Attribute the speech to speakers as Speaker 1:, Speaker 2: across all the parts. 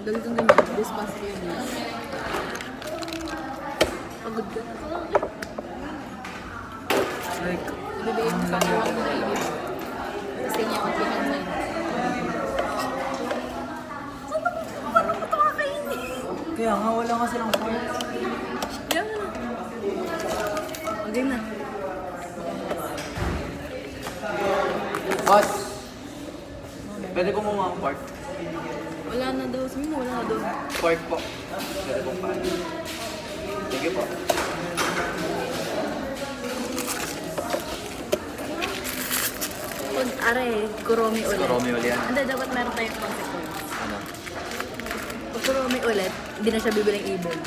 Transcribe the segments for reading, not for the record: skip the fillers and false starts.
Speaker 1: Lagi kang ganyan. This past few days. Pagod ka na.
Speaker 2: Like,
Speaker 1: Ibibigay mo sa akin ang baby. Kasi niya akong pinansin. Paano ko ito kakainin?
Speaker 2: kaya nga wala nga silang part.
Speaker 1: Yan. Okay na.
Speaker 2: Boss, pwede ko mga part.
Speaker 1: Wala na daw. Sabi mo, wala na daw.
Speaker 2: Part po. Pwede kong part. Sige po.
Speaker 1: Pag are, kuromi ulit.
Speaker 2: Kuromi ulit yan.
Speaker 1: Hindi, dapat meron tayong consequence.
Speaker 2: Ano?
Speaker 1: Pag kuromi ulit, hindi na siya bibilang ibon.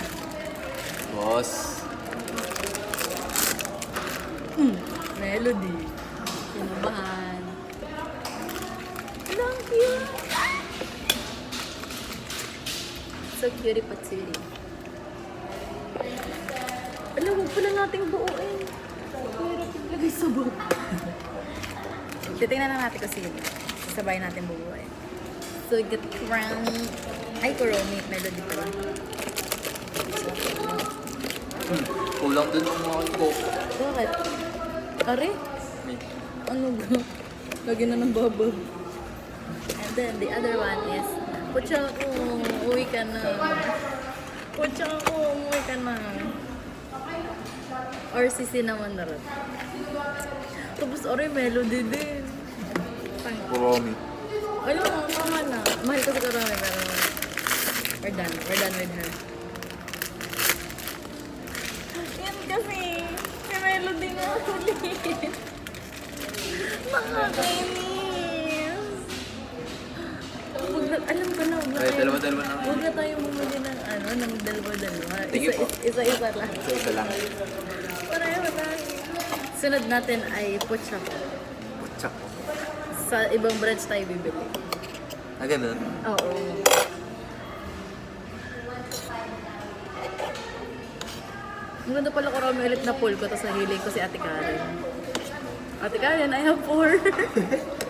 Speaker 2: Boss.
Speaker 1: Melody. Kinabahan. Ang cute. So cutie patootie. Alam, huwag pala nating buuin. Mahirap yung lagay sa buo. Titingnan na natin kung sino. Sabay natin bubuuin. So, get crown. Ay, kuromi. Melody pala.
Speaker 2: Kulang dun ang mga coke.
Speaker 1: Bakit? Are?
Speaker 2: May
Speaker 1: Ano ba? Lagi na ng bubble. And then, the other one is, Pucha ko, uwi ka na. Pucha ko, umuwi ka na. Or si Cinnamon na rin. Tapos, ore, melody din.
Speaker 2: kuromi.
Speaker 1: Alam mo, tama na. Mahal ko si Karami, pero we're done. We're done with her. Yan kasi, si Melody nga ulit. Nakakainis. Alam ko na,
Speaker 2: Ay, dalawa-dalawa na.
Speaker 1: huwag na tayo bumili ng ano, ng dalawa-dalawa.
Speaker 2: Sige po.
Speaker 1: Isa-isa lang.
Speaker 2: Isa lang.
Speaker 1: Pareho tayo. Sunod natin ay Pucha ko.
Speaker 2: Putsak.
Speaker 1: Sa ibang branch tayo bibili.
Speaker 2: Ah, ganun?
Speaker 1: Oo. Ang ganda pala Kuromi ulit na pool ko, tapos nahiling ko si Ate Karen. Ate Karen, I have 4.